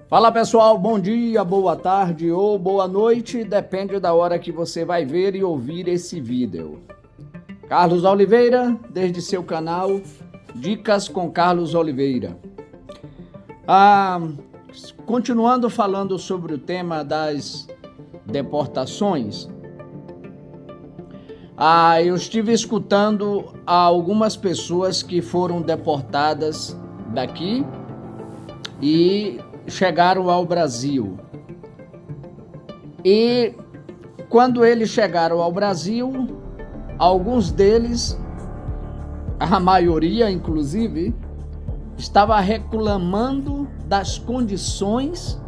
Fala pessoal, bom dia, boa tarde ou boa noite, depende da hora que você vai ver e ouvir esse vídeo. Carlos Oliveira, desde seu canal Dicas com Carlos Oliveira. Continuando falando sobre o tema das deportações, eu estive escutando algumas pessoas que foram deportadas daqui e chegaram ao Brasil. E quando eles chegaram ao Brasil, alguns deles, a maioria inclusive, estava reclamando das condições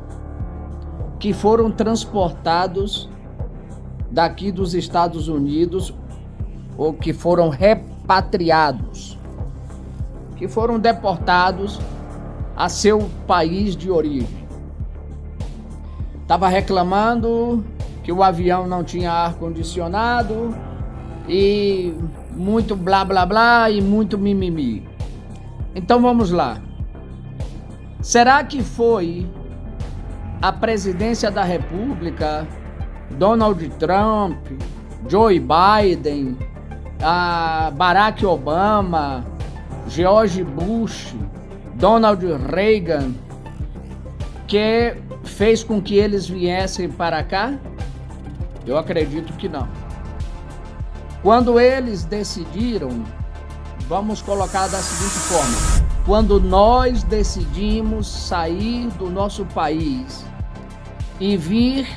que foram transportados daqui dos Estados Unidos ou que foram repatriados, que foram deportados a seu país de origem. Estava reclamando que o avião não tinha ar-condicionado e muito blá blá blá e muito mimimi. Então vamos lá. Será que foi a presidência da República, Donald Trump, Joe Biden, Barack Obama, George Bush, Donald Reagan, que fez com que eles viessem para cá? Eu acredito que não. Quando eles decidiram, vamos colocar da seguinte forma: quando nós decidimos sair do nosso país e vir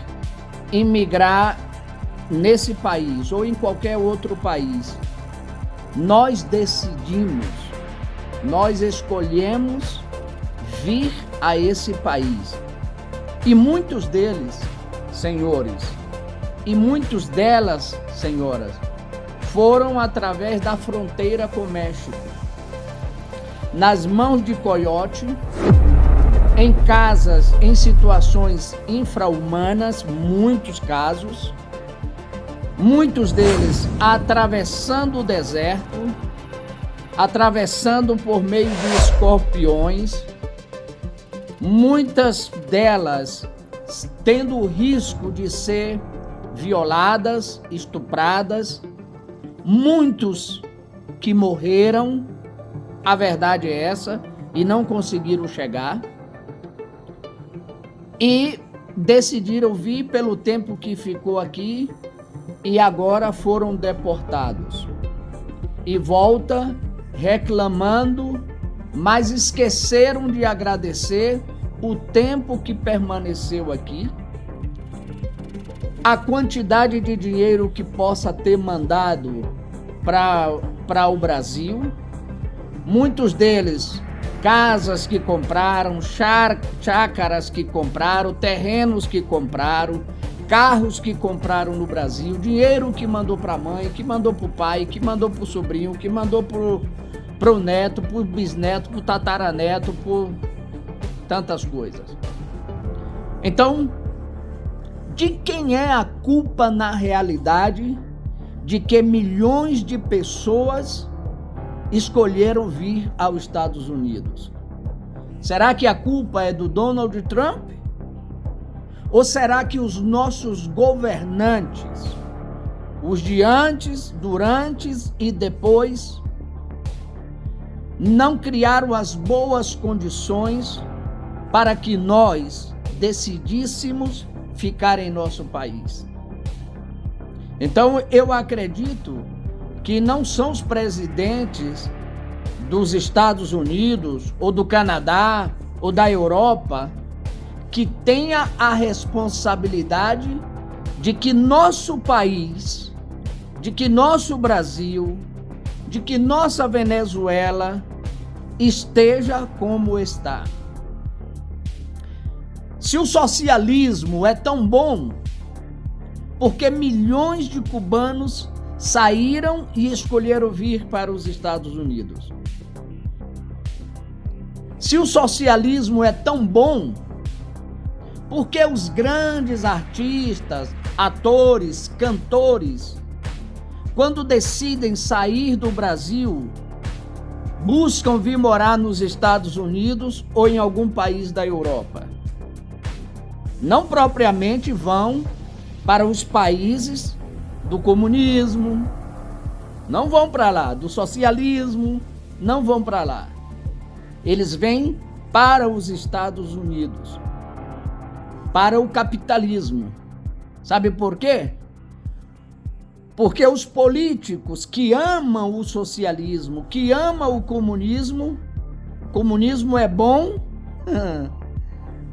imigrar nesse país ou em qualquer outro país, nós decidimos, nós escolhemos vir a esse país. E muitos deles, senhores, e muitos delas, senhoras, foram através da fronteira com o México, nas mãos de coiote, em casas, em situações infra-humanas, muitos casos, muitos deles atravessando o deserto, atravessando por meio de escorpiões, muitas delas tendo o risco de ser violadas, estupradas, muitos que morreram, a verdade é essa, e não conseguiram chegar, e decidiram vir pelo tempo que ficou aqui e agora foram deportados. E volta reclamando, mas esqueceram de agradecer o tempo que permaneceu aqui, a quantidade de dinheiro que possa ter mandado para o Brasil. Muitos deles, casas que compraram, chácaras que compraram, terrenos que compraram, carros que compraram no Brasil, dinheiro que mandou para a mãe, que mandou para o pai, que mandou para o sobrinho, que mandou para o neto, para o bisneto, para o tataraneto, por tantas coisas. Então, de quem é a culpa na realidade de que milhões de pessoas escolheram vir aos Estados Unidos? Será que a culpa é do Donald Trump? Ou será que os nossos governantes, os de antes, durante e depois, não criaram as boas condições para que nós decidíssemos ficar em nosso país? Então eu acredito que não são os presidentes dos Estados Unidos ou do Canadá ou da Europa que tenha a responsabilidade de que nosso país, de que nosso Brasil, de que nossa Venezuela esteja como está. Se o socialismo é tão bom, por que milhões de cubanos saíram e escolheram vir para os Estados Unidos? Se o socialismo é tão bom, por que os grandes artistas, atores, cantores, quando decidem sair do Brasil, buscam vir morar nos Estados Unidos ou em algum país da Europa? não propriamente vão para os países do comunismo, não vão para lá, do socialismo, não vão para lá. Eles vêm para os Estados Unidos, para o capitalismo. Sabe por quê? Porque os políticos que amam o socialismo, que amam o comunismo é bom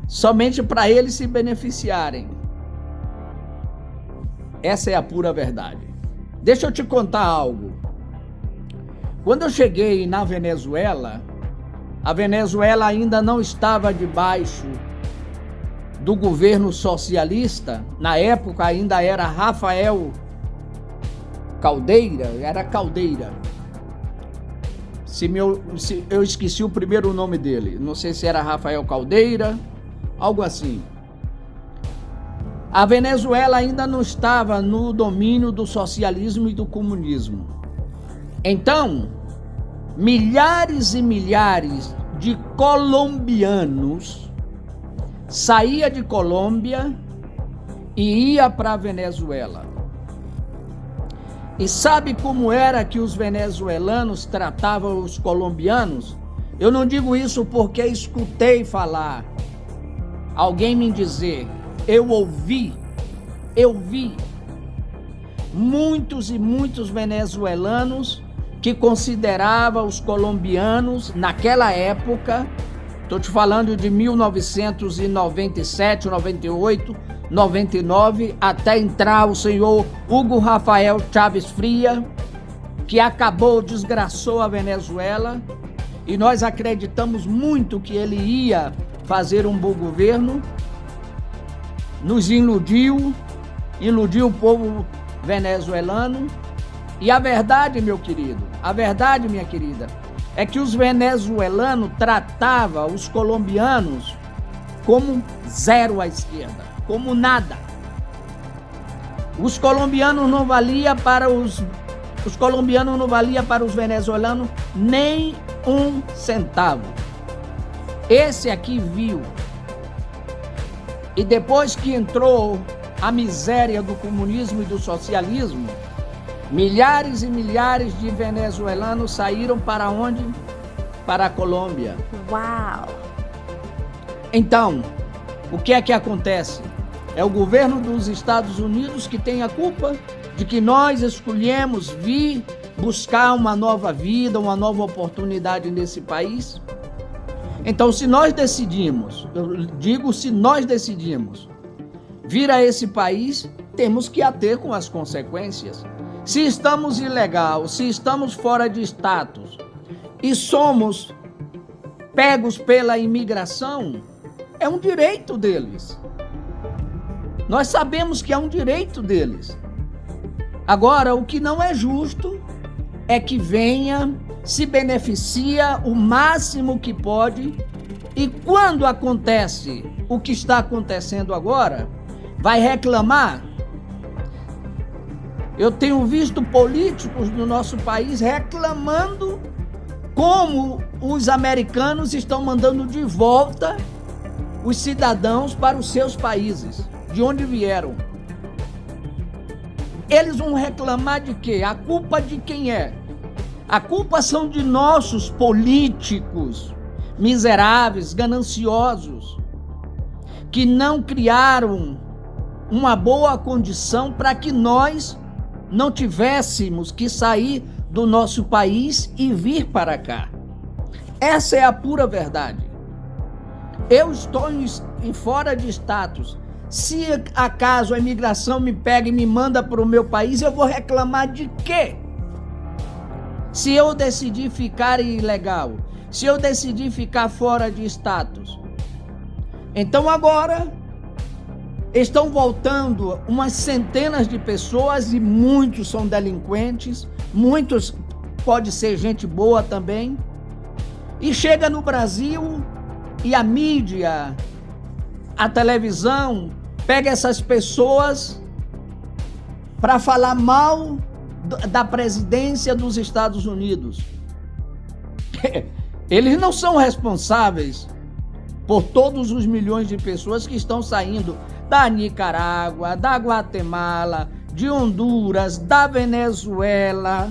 somente para eles se beneficiarem. Essa é a pura verdade. Deixa eu te contar algo. Quando eu cheguei na Venezuela, a Venezuela ainda não estava debaixo do governo socialista. Na época ainda era Rafael Caldeira, eu esqueci o primeiro nome dele, não sei se era Rafael Caldeira, algo assim. A Venezuela ainda não estava no domínio do socialismo e do comunismo. Então, milhares e milhares de colombianos saía de Colômbia e ia para a Venezuela. E sabe como era que os venezuelanos tratavam os colombianos? Eu não digo isso porque escutei falar, alguém me dizer, eu ouvi muitos e muitos venezuelanos que consideravam os colombianos naquela época, estou te falando de 1997, 98, 99, até entrar o senhor Hugo Rafael Chávez Fria, que desgraçou a Venezuela, e nós acreditamos muito que ele ia fazer um bom governo, nos iludiu o povo venezuelano, e a verdade, meu querido, a verdade, minha querida, é que os venezuelanos tratavam os colombianos como zero à esquerda, como nada. Os colombianos não valiam para os venezuelanos nem um centavo. Esse aqui viu. E depois que entrou a miséria do comunismo e do socialismo, milhares e milhares de venezuelanos saíram para onde? Para a Colômbia. Uau! Então, o que é que acontece? É o governo dos Estados Unidos que tem a culpa de que nós escolhemos vir buscar uma nova vida, uma nova oportunidade nesse país? Então, se nós decidimos, vir a esse país, temos que ater com as consequências. Se estamos ilegal, se estamos fora de status e somos pegos pela imigração, é um direito deles. Nós sabemos que é um direito deles. Agora, o que não é justo é que venha, se beneficia o máximo que pode, e quando acontece o que está acontecendo agora, vai reclamar. Eu tenho visto políticos do nosso país reclamando como os americanos estão mandando de volta os cidadãos para os seus países, de onde vieram. Eles vão reclamar de quê? A culpa de quem é? A culpa são de nossos políticos miseráveis, gananciosos, que não criaram uma boa condição para que nós não tivéssemos que sair do nosso país e vir para cá. Essa é a pura verdade. Eu estou em fora de status. Se acaso a imigração me pega e me manda para o meu país, eu vou reclamar de quê? Se eu decidir ficar ilegal, se eu decidir ficar fora de status. Então agora estão voltando umas centenas de pessoas e muitos são delinquentes, muitos pode ser gente boa também. E chega no Brasil e a mídia, a televisão, pega essas pessoas para falar mal da presidência dos Estados Unidos. Eles não são responsáveis por todos os milhões de pessoas que estão saindo da Nicarágua, da Guatemala, de Honduras, da Venezuela,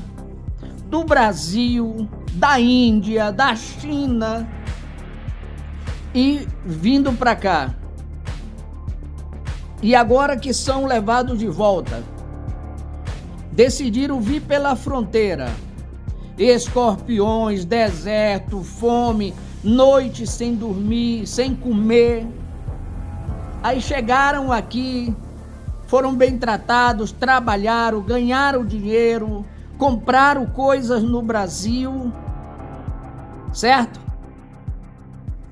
do Brasil, da Índia, da China e vindo para cá. E agora que são levados de volta, decidiram vir pela fronteira. Escorpiões, deserto, fome, noite sem dormir, sem comer. Aí chegaram aqui, foram bem tratados, trabalharam, ganharam dinheiro, compraram coisas no Brasil, certo?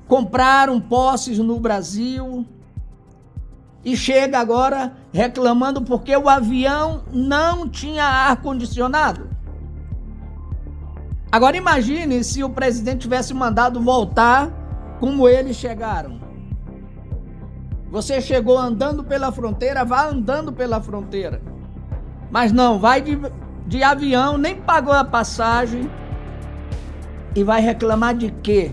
Compraram posses no Brasil e chega agora reclamando porque o avião não tinha ar-condicionado. Agora imagine se o presidente tivesse mandado voltar como eles chegaram. Você chegou andando pela fronteira, vá andando pela fronteira. Mas não, vai de avião, nem pagou a passagem e vai reclamar de quê?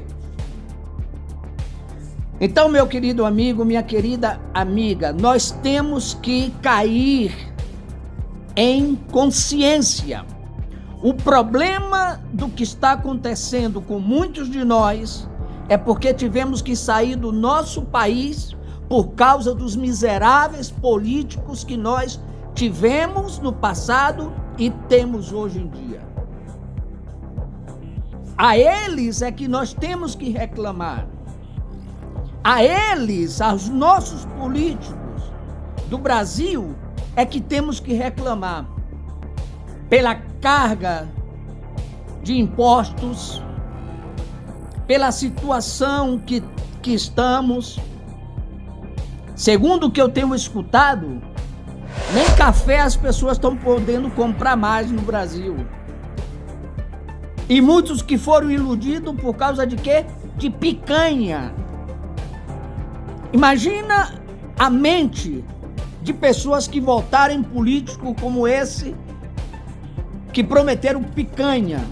Então, meu querido amigo, minha querida amiga, nós temos que cair em consciência. O problema do que está acontecendo com muitos de nós é porque tivemos que sair do nosso país por causa dos miseráveis políticos que nós tivemos no passado e temos hoje em dia. A eles é que nós temos que reclamar. A eles, aos nossos políticos do Brasil, é que temos que reclamar pela carga de impostos, pela situação que estamos. Segundo o que eu tenho escutado, nem café as pessoas estão podendo comprar mais no Brasil. E muitos que foram iludidos por causa de quê? De picanha. Imagina a mente de pessoas que votaram em político como esse, que prometeram picanha.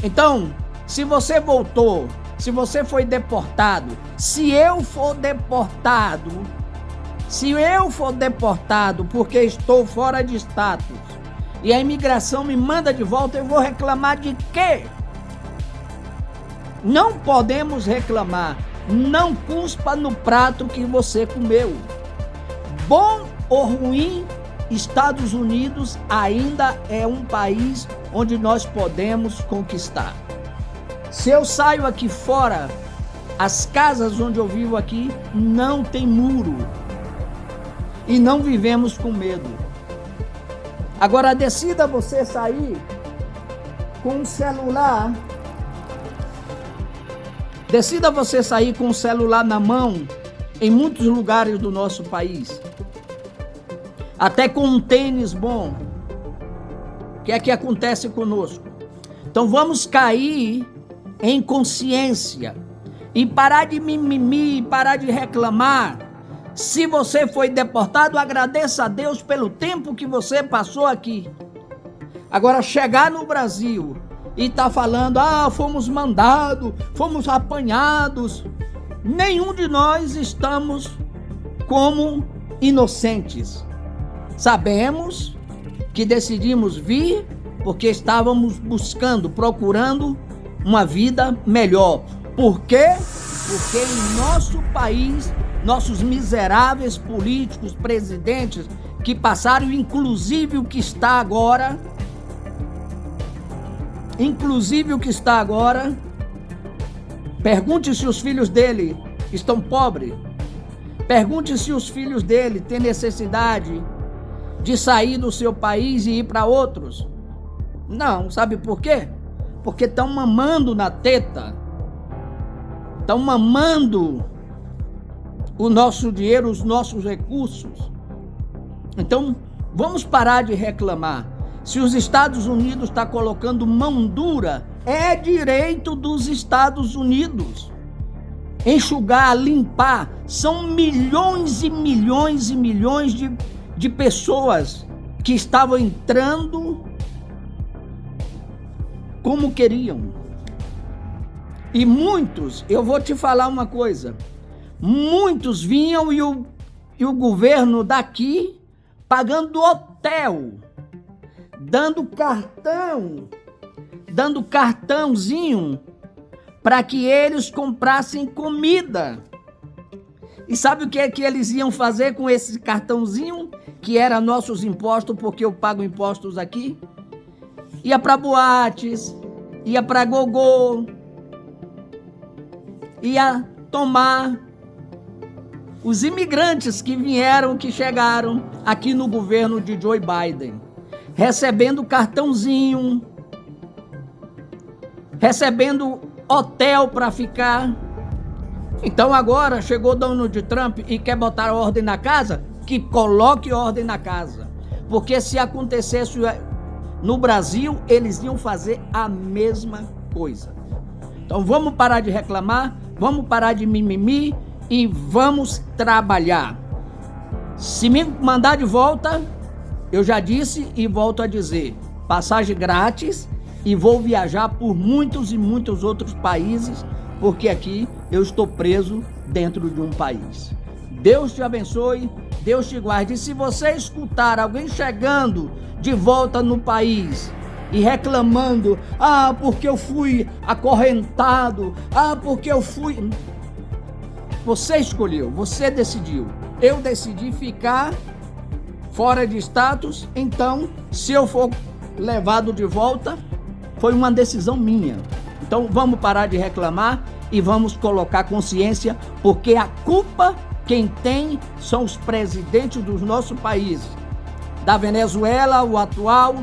Então, se você voltou, se você foi deportado, se eu for deportado porque estou fora de status e a imigração me manda de volta, eu vou reclamar de quê? Não podemos reclamar. Não cuspa no prato que você comeu. Bom ou ruim, Estados Unidos ainda é um país onde nós podemos conquistar. Se eu saio aqui fora, as casas onde eu vivo aqui não tem muro. E não vivemos com medo. Agora decida você sair com um celular. Decida você sair com o celular na mão em muitos lugares do nosso país. Até com um tênis bom. O que é que acontece conosco? Então vamos cair em consciência e parar de mimimi, parar de reclamar. Se você foi deportado, agradeça a Deus pelo tempo que você passou aqui. Agora chegar no Brasil e tá falando, fomos mandados, fomos apanhados. Nenhum de nós estamos como inocentes. Sabemos que decidimos vir porque estávamos procurando uma vida melhor. Por quê? Porque em nosso país, nossos miseráveis políticos, presidentes que passaram, inclusive o que está agora, pergunte se os filhos dele estão pobres. Pergunte se os filhos dele têm necessidade de sair do seu país e ir para outros. Não, sabe por quê? Porque estão mamando na teta. Estão mamando o nosso dinheiro, os nossos recursos. Então, vamos parar de reclamar. Se os Estados Unidos estão colocando mão dura, é direito dos Estados Unidos enxugar, limpar. São milhões e milhões e milhões de pessoas que estavam entrando como queriam. E muitos, eu vou te falar uma coisa, muitos vinham e o governo daqui pagando hotel, dando cartãozinho para que eles comprassem comida. E sabe o que é que eles iam fazer com esse cartãozinho, que era nossos impostos, porque eu pago impostos aqui? Ia para boates, ia para gogô, ia tomar. Os imigrantes que chegaram aqui no governo de Joe Biden, recebendo cartãozinho, recebendo hotel para ficar. Então agora chegou Donald Trump e quer botar ordem na casa? Que coloque ordem na casa. Porque se acontecesse no Brasil, eles iam fazer a mesma coisa. Então vamos parar de reclamar, vamos parar de mimimi e vamos trabalhar. Se me mandar de volta, eu já disse e volto a dizer, passagem grátis, e vou viajar por muitos e muitos outros países, porque aqui eu estou preso dentro de um país. Deus te abençoe, Deus te guarde. E se você escutar alguém chegando de volta no país e reclamando, porque eu fui acorrentado, porque eu fui... Você escolheu, você decidiu. Eu decidi ficar fora de status, então se eu for levado de volta, foi uma decisão minha. Então vamos parar de reclamar e vamos colocar consciência, porque a culpa quem tem são os presidentes dos nossos países. Da Venezuela, o atual,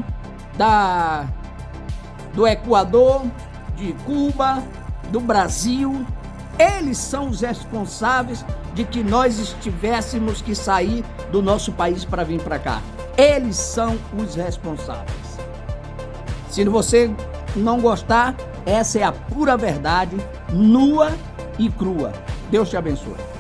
do Equador, de Cuba, do Brasil. Eles são os responsáveis de que nós tivéssemos que sair do nosso país para vir para cá. Eles são os responsáveis. Se você não gostar, essa é a pura verdade, nua e crua. Deus te abençoe.